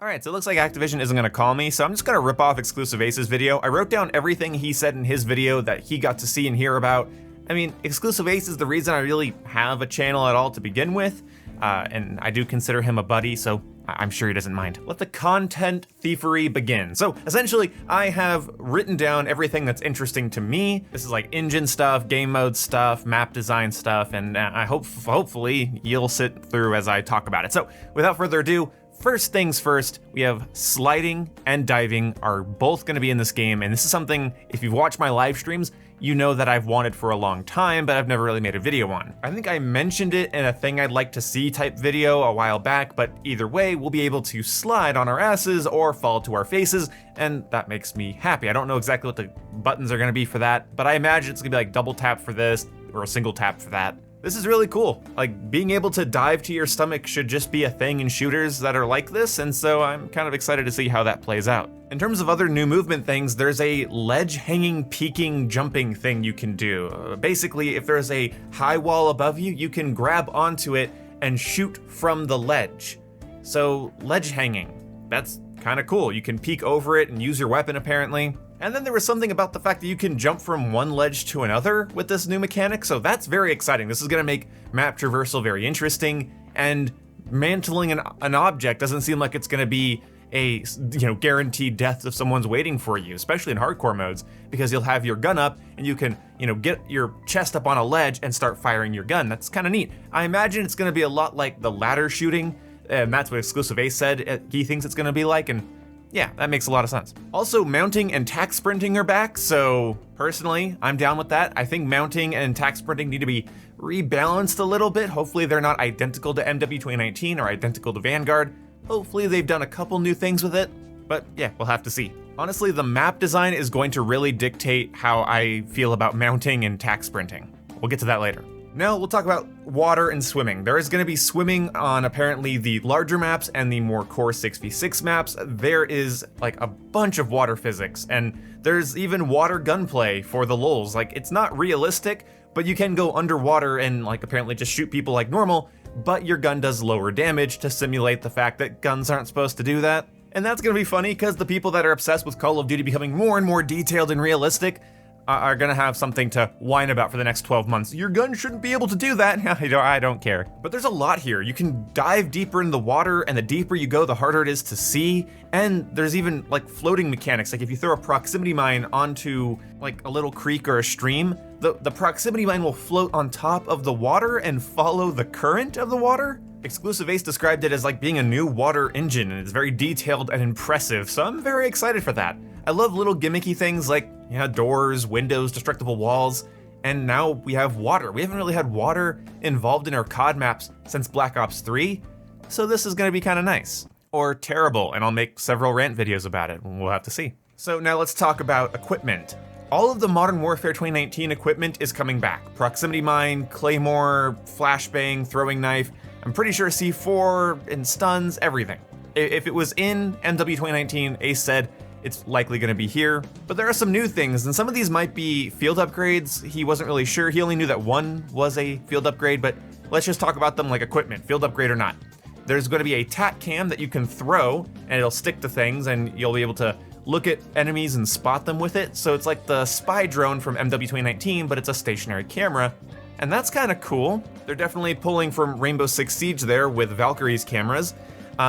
Alright, so it looks like Activision isn't gonna call me, so I'm just gonna rip off Exclusive Ace's video. I wrote down everything he said in his video that he got to see and hear about. I mean, Exclusive Ace is the reason I really have a channel at all to begin with, and I do consider him a buddy, so I'm sure he doesn't mind. Let the content thievery begin. So essentially, I have written down everything that's interesting to me. This is like engine stuff, game mode stuff, map design stuff, and I hopefully you'll sit through as I talk about it. So without further ado, first things first, we have sliding and diving are both going to be in this game, and this is something, if you've watched my live streams, you know that I've wanted for a long time, but I've never really made a video on. I think I mentioned it in a thing I'd like to see type video a while back, but either way, we'll be able to slide on our asses or fall to our faces, and that makes me happy. I don't know exactly what the buttons are going to be for that, but I imagine it's going to be like double tap for this or a single tap for that. This is really cool. Like, being able to dive to your stomach should just be a thing in shooters that are like this, and so I'm kind of excited to see how that plays out. In terms of other new movement things, there's a ledge hanging, peeking, jumping thing you can do. Basically, if there's a high wall above you, you can grab onto it and shoot from the ledge. So, ledge hanging, that's kind of cool. You can peek over it and use your weapon apparently. And then there was something about the fact that you can jump from one ledge to another with this new mechanic, so that's very exciting. This is gonna make map traversal very interesting, and mantling an object doesn't seem like it's gonna be a guaranteed death if someone's waiting for you, especially in hardcore modes, because you'll have your gun up and you can, get your chest up on a ledge and start firing your gun. That's kind of neat. I imagine it's gonna be a lot like the ladder shooting, and that's what Exclusive Ace said he thinks it's gonna be like, and yeah, that makes a lot of sense. Also, mounting and tack sprinting are back, so personally, I'm down with that. I think mounting and tack sprinting need to be rebalanced a little bit. Hopefully they're not identical to MW 2019 or identical to Vanguard. Hopefully they've done a couple new things with it, but yeah, we'll have to see. Honestly, the map design is going to really dictate how I feel about mounting and tack sprinting. We'll get to that later. Now we'll talk about water and swimming. There is going to be swimming on apparently the larger maps and the more core 6v6 maps. There is like a bunch of water physics, and there's even water gunplay for the lulz. Like, it's not realistic, but you can go underwater and like apparently just shoot people like normal, but your gun does lower damage to simulate the fact that guns aren't supposed to do that. And that's going to be funny because the people that are obsessed with Call of Duty becoming more and more detailed and realistic are gonna have something to whine about for the next 12 months. Your gun shouldn't be able to do that. I don't care. But there's a lot here. You can dive deeper in the water, and the deeper you go, the harder it is to see. And there's even like floating mechanics. Like if you throw a proximity mine onto like a little creek or a stream, the proximity mine will float on top of the water and follow the current of the water. Exclusive Ace described it as like being a new water engine, and it's very detailed and impressive, so I'm very excited for that. I love little gimmicky things like doors, windows, destructible walls, and now we have water. We haven't really had water involved in our COD maps since Black Ops 3, so this is gonna be kinda nice. Or terrible, and I'll make several rant videos about it, we'll have to see. So now let's talk about equipment. All of the Modern Warfare 2019 equipment is coming back. Proximity mine, claymore, flashbang, throwing knife, I'm pretty sure C4 and stuns, everything. If it was in MW 2019, Ace said it's likely gonna be here, but there are some new things, and some of these might be field upgrades. He wasn't really sure, he only knew that one was a field upgrade, but let's just talk about them like equipment, field upgrade or not. There's gonna be a tac cam that you can throw, and it'll stick to things, and you'll be able to look at enemies and spot them with it, so it's like the spy drone from MW 2019, but it's a stationary camera, and that's kinda cool. They're definitely pulling from Rainbow Six Siege there with Valkyrie's cameras.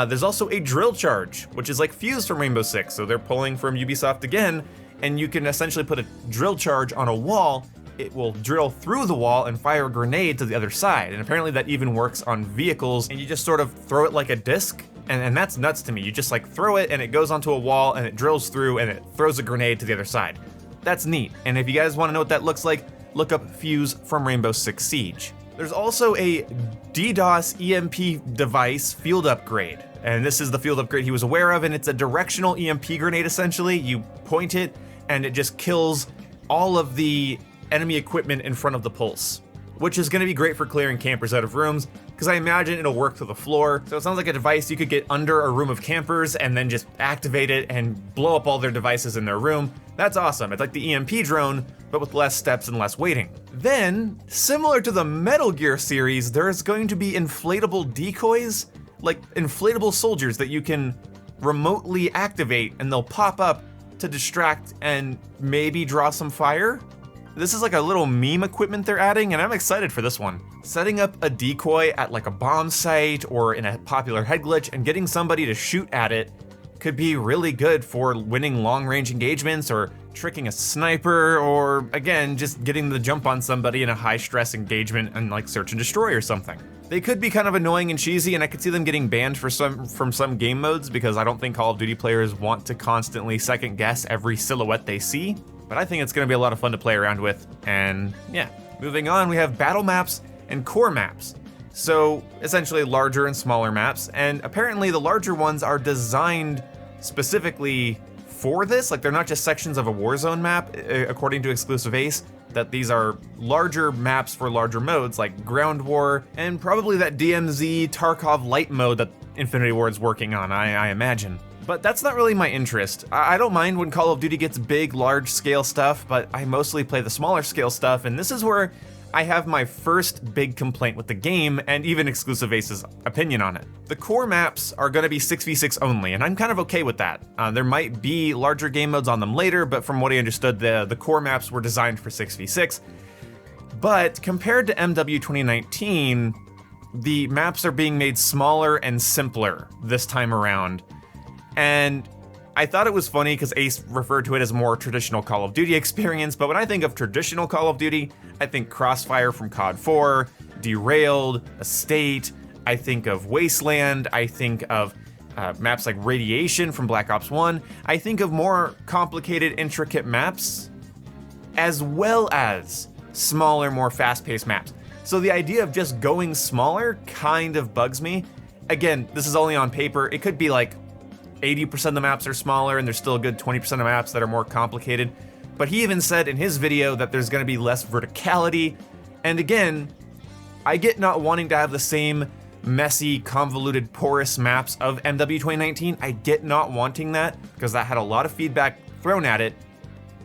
There's also a drill charge, which is like Fuse from Rainbow Six, so they're pulling from Ubisoft again, and you can essentially put a drill charge on a wall, it will drill through the wall and fire a grenade to the other side, and apparently that even works on vehicles, and you just sort of throw it like a disc, and that's nuts to me. You just like throw it, and it goes onto a wall, and it drills through, and it throws a grenade to the other side. That's neat, and if you guys want to know what that looks like, look up Fuse from Rainbow Six Siege. There's also a DDoS EMP device field upgrade, and this is the field upgrade he was aware of, and it's a directional EMP grenade essentially. You point it, and it just kills all of the enemy equipment in front of the pulse, which is gonna be great for clearing campers out of rooms, because I imagine it'll work to the floor. So it sounds like a device you could get under a room of campers and then just activate it and blow up all their devices in their room. That's awesome. It's like the EMP drone, but with less steps and less waiting. Then, similar to the Metal Gear series, there's going to be inflatable decoys, like inflatable soldiers that you can remotely activate and they'll pop up to distract and maybe draw some fire. This is like a little meme equipment they're adding, and I'm excited for this one. Setting up a decoy at like a bomb site or in a popular head glitch and getting somebody to shoot at it could be really good for winning long-range engagements or tricking a sniper, or again, just getting the jump on somebody in a high-stress engagement and like search and destroy or something. They could be kind of annoying and cheesy, and I could see them getting banned from some game modes because I don't think Call of Duty players want to constantly second guess every silhouette they see. But I think it's going to be a lot of fun to play around with, and yeah. Moving on, we have battle maps and core maps. So essentially larger and smaller maps, and apparently the larger ones are designed specifically for this. Like, they're not just sections of a Warzone map, according to Exclusive Ace, that these are larger maps for larger modes like Ground War and probably that DMZ Tarkov Light mode that Infinity Ward's working on, I imagine. But that's not really my interest. I don't mind when Call of Duty gets big, large-scale stuff, but I mostly play the smaller-scale stuff, and this is where I have my first big complaint with the game, and even Exclusive Ace's opinion on it. The core maps are going to be 6v6 only, and I'm kind of okay with that. There might be larger game modes on them later, but from what I understood, the core maps were designed for 6v6. But compared to MW 2019, the maps are being made smaller and simpler this time around. And I thought it was funny because Ace referred to it as a more traditional Call of Duty experience, but when I think of traditional Call of Duty, I think Crossfire from COD 4, Derailed, Estate, I think of Wasteland, I think of maps like Radiation from Black Ops 1, I think of more complicated, intricate maps, as well as smaller, more fast-paced maps. So the idea of just going smaller kind of bugs me. Again, this is only on paper. It could be like 80% of the maps are smaller and there's still a good 20% of maps that are more complicated. But he even said in his video that there's gonna be less verticality. And again, I get not wanting to have the same messy, convoluted, porous maps of MW 2019. I get not wanting that because that had a lot of feedback thrown at it.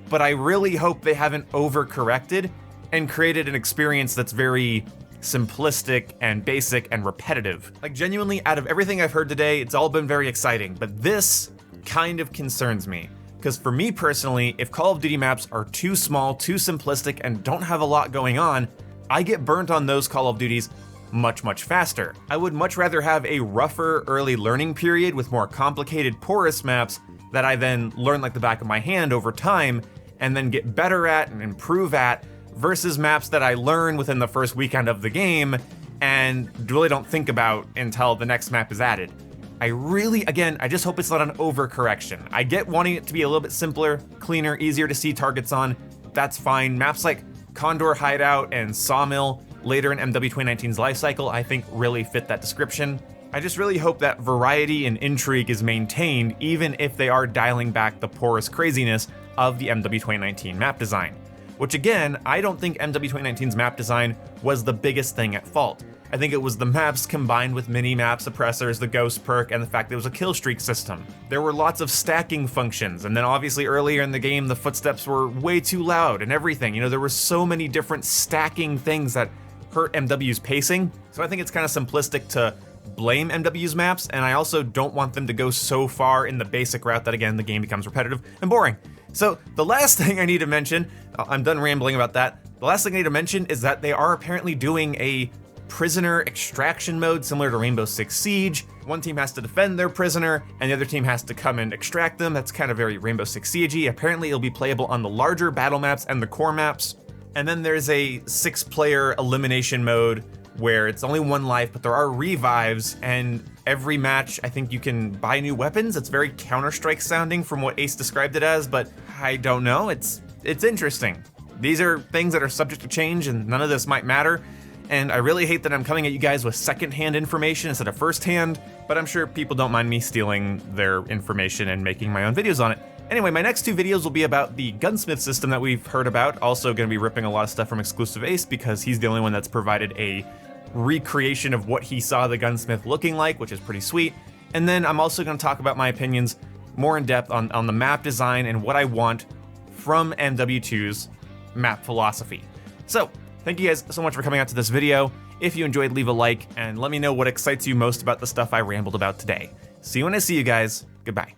But I really hope they haven't overcorrected and created an experience that's very simplistic and basic and repetitive. Like, genuinely, out of everything I've heard today, it's all been very exciting, but this kind of concerns me. Because for me personally, if Call of Duty maps are too small, too simplistic, and don't have a lot going on, I get burnt on those Call of Duties much, much faster. I would much rather have a rougher early learning period with more complicated, porous maps that I then learn like the back of my hand over time, and then get better at and improve at, versus maps that I learn within the first weekend of the game and really don't think about until the next map is added. I really, again, I just hope it's not an overcorrection. I get wanting it to be a little bit simpler, cleaner, easier to see targets on. That's fine. Maps like Condor Hideout and Sawmill later in MW 2019's lifecycle, I think really fit that description. I just really hope that variety and intrigue is maintained even if they are dialing back the porous craziness of the MW 2019 map design. Which again, I don't think MW 2019's map design was the biggest thing at fault. I think it was the maps combined with mini-map suppressors, the ghost perk, and the fact that it was a kill streak system. There were lots of stacking functions, and then obviously earlier in the game, the footsteps were way too loud and everything. You know, there were so many different stacking things that hurt MW's pacing. So I think it's kind of simplistic to blame MW's maps, and I also don't want them to go so far in the basic route that again, the game becomes repetitive and boring. So the last thing I need to mention, I'm done rambling about that. The last thing I need to mention is that they are apparently doing a prisoner extraction mode similar to Rainbow Six Siege. One team has to defend their prisoner and the other team has to come and extract them. That's kind of very Rainbow Six Siege-y. Apparently it'll be playable on the larger battle maps and the core maps. And then there's a 6-player elimination mode where it's only one life, but there are revives, and every match, I think you can buy new weapons. It's very Counter-Strike sounding from what Ace described it as, but I don't know, it's interesting. These are things that are subject to change, and none of this might matter, and I really hate that I'm coming at you guys with second-hand information instead of first-hand, but I'm sure people don't mind me stealing their information and making my own videos on it. Anyway, my next 2 videos will be about the gunsmith system that we've heard about, also gonna be ripping a lot of stuff from Exclusive Ace because he's the only one that's provided a recreation of what he saw the gunsmith looking like, which is pretty sweet. And then I'm also going to talk about my opinions more in depth on the map design and what I want from MW2's map philosophy. So thank you guys so much for coming out to this video. If you enjoyed, leave a like and let me know what excites you most about the stuff I rambled about today. See you when I see you guys. Goodbye.